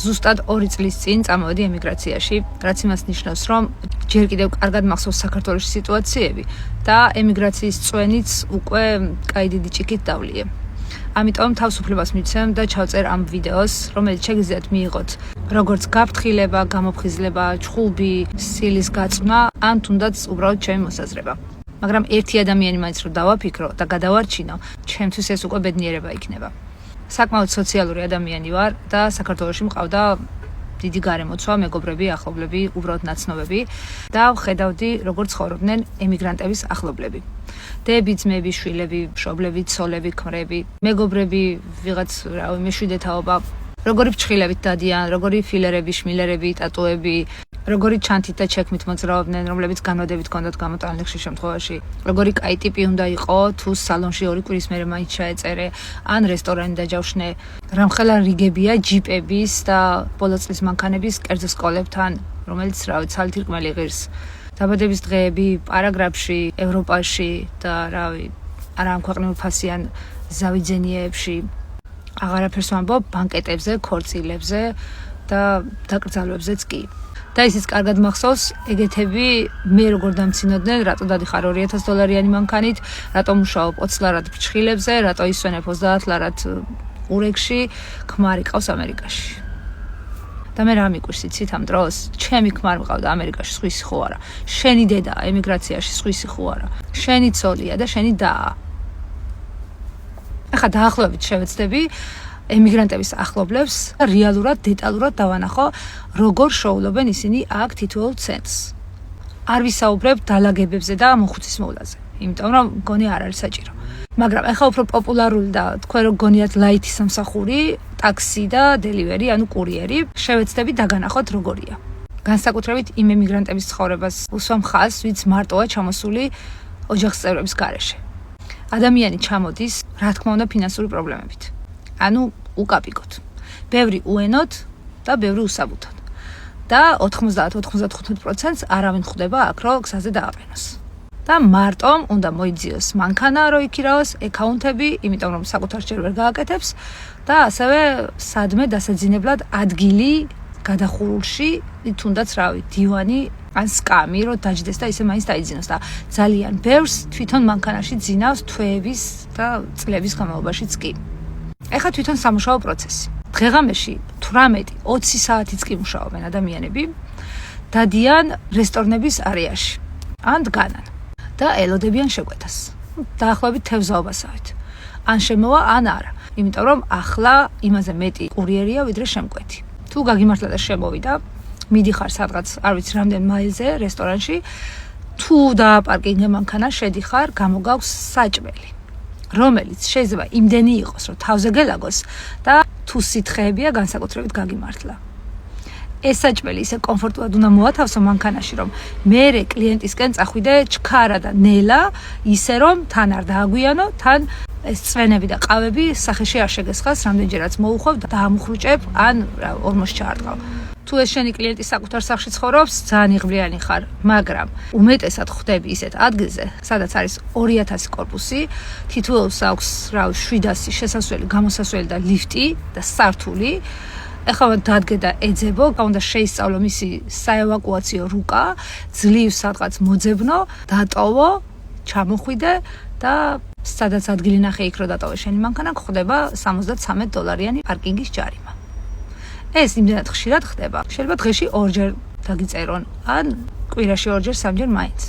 ზუსტად 2 წლის წინ წამოვედი ემიგრაციაში, რაც იმას ნიშნავს, რომ ჯერ კიდევ კარგად მახსოვს საქართველოს სიტუაციები და ემიგრაციის წვენიც უკვე კაი დიდი ჭიქით დავლიე. ამიტომ თავისუფლებას მიცემ და ჩავწერ ამ ვიდეოს, რომელიც შეგიძლიათ მიიღოთ როგორც გაფრთხილება, გამოფხიზლება, ჩხუბი, სილის გაწვნა, ან თუნდაც უბრალოდ ჩემი მოსაზრება. მაგრამ ერთი ადამიანი მაინც რო დავაფიქრო და გადავარჩინო, ჩემთვის ეს უკვე ბედნიერება იქნება. საკმაოდ სოციალური ადამიანი ვარ და საქართველოში მყავდა დიდი გარემოცვა, მეგობრები, ახლობლები, უბრალოდ ნაცნობები და ვხედავდი, როგორ ცხოვრობდნენ ემიგრანტების ახლობლები. დები, ძმები, შვილები, მშობლები, ცოლები, ქმრები, მეგობრები, ვიღაც მეშვიდეთაობა, როგორი ფრჩხილებით დადიან, როგორი ფილერები, შმილერები, ტატუები, როგორი ჩანთით და ჩექმით მოძრაობდნენ, რომლებიც განვადებით ჰქონდათ გამოტანილი ხშირ შემთხვევაში, როგორი კაი ტიპი უნდა იყო, თუ სალონში 2 კვირის მერე მაინც ჩაეწერე, ან რესტორანი დაჯავშნე, რამხელა რიგებია ჯიპების და ბოლო წლის მანქანების კერძო სკოლებთან, რომელიც ცალით რკმელი ღირს. დაბადების დღეები პარაგრაფში, ევროპაში და არა ამ ქვეყნიურ ფასიან ზავიძენიეებში, აღარაფერს ვამბობ ბანკეტებზე, ქორწილებზე და დაკრძალვებზეც კი. და ისიც კარგად მახსოვს, ეგეთები მე როგორ დამცინოდნენ, რატო დადიხარ $2000 მანქანით, რატო მუშაობ 20 ლარად ფრჩხილებზე, რატო ისვენებ 30 ლარად ყურექში, ქმარი ყავს ამერიკაში. და მე რა მიკვირს იცით ამ დროს? ჩემი ქმარი მყავდა ამერიკაში, სხვისი ხო არა. შენი დედა ემიგრაციაში, სხვისი ხო არა. შენი ცოლია და შენი დაა. ახლა დაახლოებით შევეცდები ემიგრანტების ახლობლებს რეალურად, დეტალურად დავანახო, როგორ შოულობენ ისინი აქ თითოეულ ცენტს. არ ვისაუბრებ დალაგებებზე და მოხუცის მოვლაზე, იმიტომ რომ მგონი არ არის საჭირო. მაგრამ ახლა უფრო პოპულარული და თქვენ რო გონიათ ლაითი სამსახური, ტაქსი და დელივერი, ანუ კურიერი, შევეცდები დაგანახოთ როგორია. განსაკუთრებით იმ ემიგრანტების ცხოვრებას უსვამ ხაზს, ვინც მარტოა ჩამოსული ოჯახის წევრების გარეშე. ადამიანი ჩამოდის, რა თქმა უნდა, ფინანსური პრობლემებით. ანუ უკაპიკოთ. ბევრი უენოთ და ბევრი უსაბუთოდ. და 90-95%-ს არავინ ხვდება აქ, რომ გზაზე დააყენოს. და მარტომ უნდა მოიძიოს მანქანა, რომ იქირაოს, ეკაუნთები, იმიტომ რომ საკუთარ ჯერ ვერ გააკეთებს და ასევე სადმე დასაძინებლად ადგილი გადახურულში, თუნდაც დივანი ან სკამი, რომ დაჯდეს და ისე მაინც დაიძინოს და ძალიან ბევრს თვითონ მანქანაში ძინავს თვეების და წლების განმავლობაშიც კი. ეხლა თვითონ სამუშაო პროცესი. დღეღამეში 18-20 საათიც კი მუშაობენ ადამიანები, დადიან რესტორნების არეაში. ან დგანან და ელოდებიან შეკვეთას. დაახლოებით თევზაობასავით. ან შემოვა, ან არა. იმიტომ რომ ახლა იმაზე მეტი კურიერია, ვიდრე შემკვეთი. თუ გაგიმართლა და შემოვიდა, მიდიხარ სადღაც, არ ვიცი, რამდენ მაილზე რესტორანში, თუ დააპარკინგე მანქანა, შედიხარ, გამოგავს საჭმელი. რომელიც შეიძლება იმდენი იყოს, რომ თავზე გელაგოს და თუ სითხეებია განსაკუთრებით გაგიმართლა. ეს საჭმელი ისე კომფორტულად უნდა მოათავსო მანქანაში, რომ მერე კლიენტისკენ წახვიდე ჩქარა და ნელა, ისე რომ თან არ დააგვიანო, თან ეს წვენები და ყავები სახეში არ შეგესხას, რამდენჯერაც მოუხვევ და დაამუხრუჭებ, ან ორმოში ჩაარტყავ. თუ ეს შენი კლიენტი საკუთარ სახლში ცხოვრობს, ძალიან იღბლიანი ხარ, მაგრამ უმეტესად ხვდები ისეთ ადგილზე, სადაც არის 2000 კორპუსი, თითოეულს აქვს 700 შესასვლელი, გამოსასვლელი და ლიფტი და სართული. ეხლა დადგე და ეძებო, უნდა შეისწავლო მისი საევაკუაციო რუკა, ძლივ სადღაც მოძებნო, დატოვო, ჩამოხვიდე და სადაც ადგილი ნახე იქ რო დატოვე შენი მანქანა, გხვდება $73 პარკინგის ჯარიმა. ეს იმდენად ხშირად ხდება. შეიძლება დღეში 2-ჯერ დაგიწერონ, ან კვირაში 2-ჯერ, 3-ჯერ მაინც.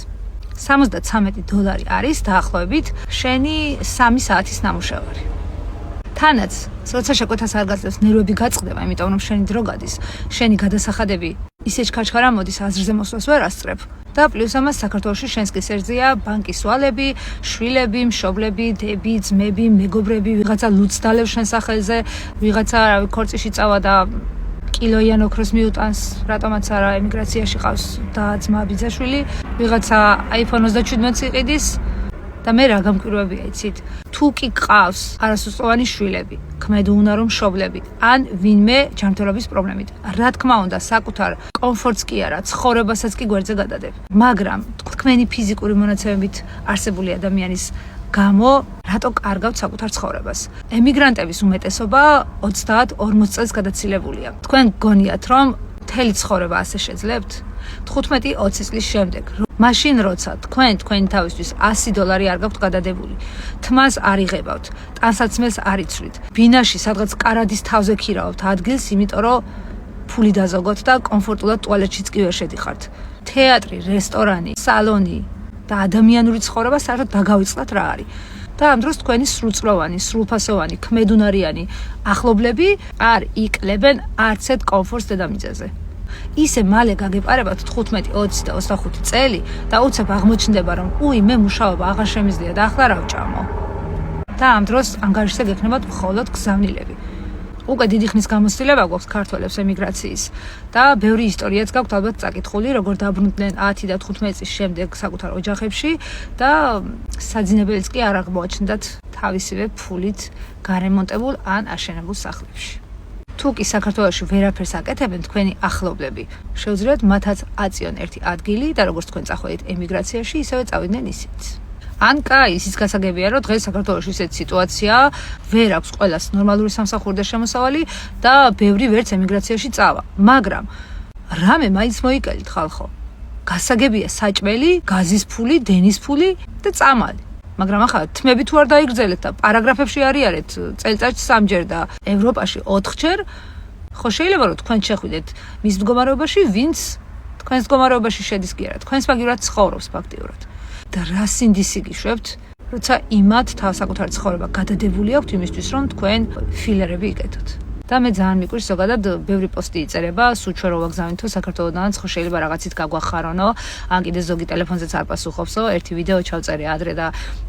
$73 არის დაახლოებით შენი 3 საათის ნამუშევარი. თანაც, როცა შეკვეთას არ გაძლევს, ნერვები გაწყდება, იმიტომ რომ შენი დრო გადის, შენი გადასახადები ისე ჩქარჩხარა მოდის, აზრზე მოსვლას ვერ ასწრებ. და პლუს ამას საქართველოში შენს კისერზეა ბანკის ვალები, შვილები, მშობლები, დები, ძმები, მეგობრები, ვიღაცა ლუც დალევ შენ სახელზე, ვიღაცა ქორწიში წავა და კილოიან ოქროს მიუტანს, რატომაც არა ემიგრაციაში ყავს და ძმა ბიძაშვილი, ვიღაცა iPhone 17 იყიდის და მე რა გამკვირვებია იცით? თუ კი ყავს არასრულწლოვანი შვილები, ქმედუუნარო მშობლები, ან ვინმე ჯანმრთელობის პრობლემით. რა თქმა უნდა, საკუთარ კომფორტს კი არა, ცხოვრებასაც კი გვერდზე გადადებ. მაგრამ თქვენი ფიზიკური მონაცემებით არსებული ადამიანის გამო რატო კარგავთ საკუთარ ცხოვრებას. ემიგრანტების უმეტესობა 30-40 წელს გადაცილებულია. თქვენ გონიათ, რომ მთელი ცხოვრება ასე შეძლებთ? 15-20 წლის შემდეგ, მაშინ როცა თქვენი თავისთვის $100 არ გაქვთ გადადებული, თმას არ იღებავთ, ტანსაცმელს არ იცვლით, ბინაში სადღაც კარადის თავზე ქირავთ ადგილს, იმიტომ რომ ფული დაზოგოთ და კომფორტულად ტუალეტშიც კი ვერ შედიხართ. თეატრი, რესტორანი, სალონი და ადამიანური ცხოვრება საერთოდ დაგავიწყდათ რა არის. და ამ დროს თქვენი სრულწლოვანი, სრულფასოვანი, ქმედუნარიანი ახლობლები არ ikლებენ არც ერთ კომფორტს დედამიწაზე. ისე მალე გაგეპარებათ 15, 20 და 25 წელი და უცებ აღმოჩნდება, რომ მე მუშაობა აღარ შემიძლია და ახლა რა ვჭამო. და ამ დროს ანგარიშზე გექნებათ მხოლოდ გზავნილები. უკვე დიდი ხნის გამოცდილება გვაქვს ქართველებს ემიგრაციის და ბევრი ისტორიაც გაქვთ ალბათ წაკითხული, როგორ დაბრუნდნენ 10 და 15 წლის შემდეგ საკუთარ ოჯახებში და საძინებელიც კი არ აღმოაჩნდათ თავისივე ფულით გარემონტებულ ან აშენებულ სახლებში. თუ კი საქართველოში ვერაფერს აკეთებენ თქვენი ახლობლები, შეუძლიათ მათაც აწიონ ერთი ადგილი და როგორც თქვენ წახვედით ემიგრაციაში, ისევე წავიდნენ ისიც. ან კაი, ისიც გასაგებია, რომ დღეს საქართველოში ისეთი სიტუაცია ვერ აქვს ყველას ნორმალური სამსახური და შემოსავალი და ბევრი ვერც ემიგრაციაში წავა. მაგრამ რამე მაინც მოიკელით ხალხო. გასაგებია საჭმელი, გაზის ფული, დენის ფული და წამალი. მაგრამ ახლა თმები თუ არ დაიგრძელეთ და პარაგრაფებში არიარეთ წელიწადში 3-ჯერ და ევროპაში 4-ჯერ, ხო შეიძლება რომ თქვენ შეხვიდეთ მის მდგომარეობაში, ვინც თქვენს მდგომარეობაში შედის კი არა, თქვენს მაგივრად ცხოვრობს ფაქტიურად. და რა სინდისი გიშვებთ, როცა იმათ თავსაკუთარი ცხოვრება გადადებული აქვთ იმისთვის, რომ თქვენ ფილერები იკეთოთ. და მე ძალიან მიკვირს ზოგადად ბევრი პოსტი იწერება, სულ ჩვენ რო ვაგზავნითო საქართველოდანაც, ხო შეიძლება რაღაცით გაგვახარონო, ან კიდე ზოგი ტელეფონზეც არ პასუხობსო, ერთი ვიდეო ჩავწერე ადრე და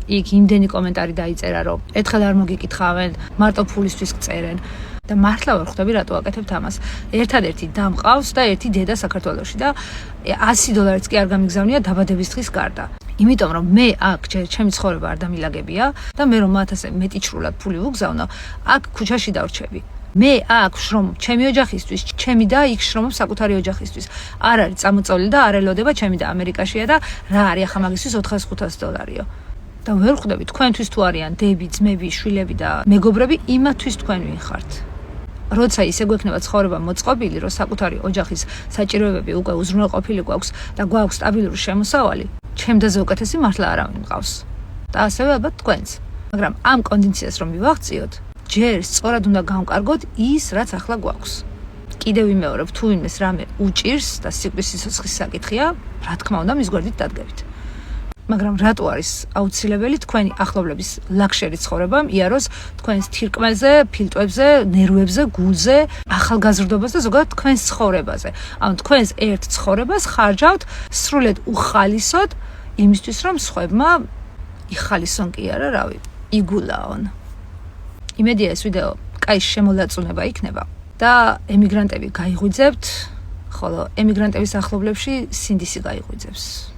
იქ იმდენი კომენტარი დაიწერა, რომ ერთხელ არ მოგიკითხავენ, მარტო ფულისთვის გწერენ. და მართლა ვერ ხვდები რატო აკეთებთ ამას. ერთადერთი და მყავს და ერთი დედა საქართველოში და $100-ც კი არ გამიგზავნია დაბადების დღის გარდა. იმიტომ რომ მე აქ ჩემი ცხოვრება არ დამილაგებია და მე რომ მათ ასე მეტიჩრულად ფული ვუგზავნო, აქ ქუჩაში დავრჩები. მე აქ შრომ ჩემი ოჯახისთვის, ჩემი და იქ შრომობ საკუთარი ოჯახისთვის. არ არის წამოწოლილი და არ ელოდება ჩემი და ამერიკაშია და რა არის ახლა მაგისთვის $400-500-ო. და ვერ ხვდები თქვენთვის თუ არიან დები, ძმები, შვილები და მეგობრები, იმათთვის თქვენ ვინ ხართ. როცა ისე გვექნება ცხოვრება მოწყობილი, რომ საკუთარი ოჯახის საჭიროებები უკვე უზრუნველყოფილი გვაქვს და გვაქვს სტაბილური შემოსავალი, ჩემდაზე უკეთესი მართლა არავინ მყავს. და ასევე ალბათ თქვენც. მაგრამ ამ კონდიციას რომ მივაღწიოთ, ჯერ სწორად უნდა გავკარგოთ ის, რაც ახლა გვაქვს. კიდევ ვიმეორებ, თუ ვინმეს რამე უჭირს და სიკვდილის სიცოცხლის საკითხია, რა თქმა უნდა მის გვერდით დადგებით. მაგრამ რატო არის აუცილებელი თქვენი ახლობლების ლაქშერი ცხოვრება მიაროს თქვენს თირკმელზე, ფილტვებზე, ნერვებზე, გულზე, ახალგაზრდობაზე, ზოგადად თქვენს ცხოვრებაზე. ანუ თქვენს ერთ ცხოვრებას ხარჯავთ სრულად უხალისოდ იმისთვის, რომ სხვებმა იხალისონ კი არა, რავი, იგულაონ. იმედია ეს ვიდეო კაი შემოლაწუნება იქნება და ემიგრანტები გაიღვიძებთ, ხოლო ემიგრანტების ახლობლებში სინდისი გაიღვიძებს.